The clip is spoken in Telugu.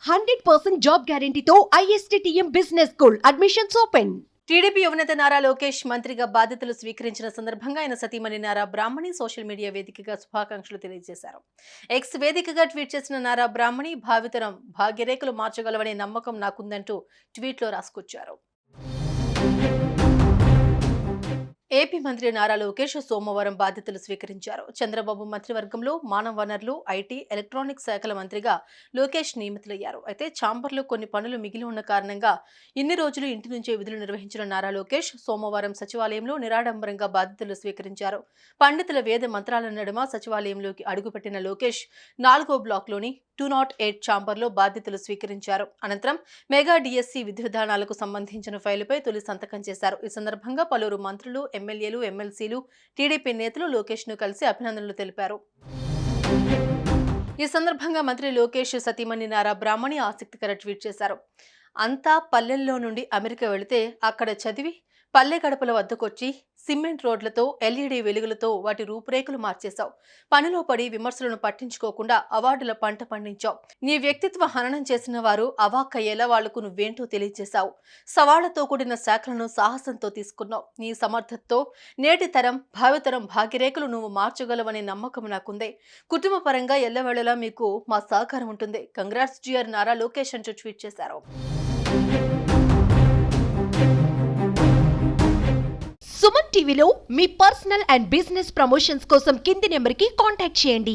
100% జాబ్ గ్యారంటీతో ISTTM business school admissions open. TDP యువనేత నారా లోకేష్ మంత్రిగా బాధ్యతలు స్వీకరించిన సందర్భంగా ఆయన సతీమణి నారా బ్రాహ్మణి సోషల్ మీడియా వేదికగా శుభాకాంక్షలు తెలియజేశారు. ఎక్స్ వేదికగా ట్వీట్ చేసిన నారా బ్రాహ్మణి భావితరం భాగ్యరేఖలు మార్చగలవనే నమ్మకం నాకుందంటూ ట్వీట్లో రాసుకొచ్చారు. ఏపీ మంత్రి నారా లోకేష్ సోమవారం బాధ్యతలు స్వీకరించారు. చంద్రబాబు మంత్రివర్గంలో మానవ వనరులు, ఐటీ, ఎలక్ట్రానిక్స్ శాఖల మంత్రిగా లోకేష్ నియమితులయ్యారు. అయితే ఛాంబర్లో కొన్ని పనులు మిగిలి ఉన్న కారణంగా ఇన్ని రోజులు ఇంటి నుంచే విధులు నిర్వహించిన నారా లోకేష్ సోమవారం సచివాలయంలో నిరాడంబరంగా బాధ్యతలు స్వీకరించారు. పండితుల వేద మంత్రాల నడుమ సచివాలయంలోకి అడుగుపెట్టిన లోకేష్ 4వ బ్లాక్లోని 208 ఛాంబర్లో బాధ్యతలు స్వీకరించారు. అనంతరం మెగా డిఎస్సి విధి విధానాలకు సంబంధించిన ఫైలుపై తొలి సంతకం చేశారు. ఈ సందర్భంగా పలువురు మంత్రులు, ఎమ్మెల్యేలు, ఎమ్మెల్సీలు, టీడీపీ నేతలు లోకేష్ ను కలిసి అభినందనలు తెలిపారు. ఈ సందర్భంగా మంత్రి లోకేష్ సతీమణి నారా బ్రాహ్మణి ఆసక్తికర ట్వీట్ చేశారు. అంతా పల్లెల్లో నుండి అమెరికా వెళితే అక్కడ చదివి పల్లె గడపల వద్దకొచ్చి సిమెంట్ రోడ్లతో, ఎల్ఈడి వెలుగులతో వాటి రూపురేఖలు మార్చేశావు. పనిలో పడి విమర్శలను పట్టించుకోకుండా అవార్డుల పంట పండించావు. నీ వ్యక్తిత్వ హననం చేసిన వారు అవాక్కయ్యేలా వాళ్లకు నువ్వేంటో తెలియజేశావు. సవాళ్లతో కూడిన శాఖలను సాహసంతో తీసుకున్నావు. నీ సమర్థతతో నేటి తరం, భావితరం భాగ్యరేఖలు నువ్వు మార్చగలవనే నమ్మకం నాకుందే. కుటుంబ పరంగా ఎల్లవేళలా మీకు మా సహకారం ఉంటుంది. కంగ్రాట్స్ జిఆర్ నారా లోకేష్ అంటూ ట్వీట్ చేశారు. సుమన్ టీవీలో మీ పర్సనల్ అండ్ బిజినెస్ ప్రమోషన్స్ కోసం కింది నెంబర్కి కాంటాక్ట్ చేయండి.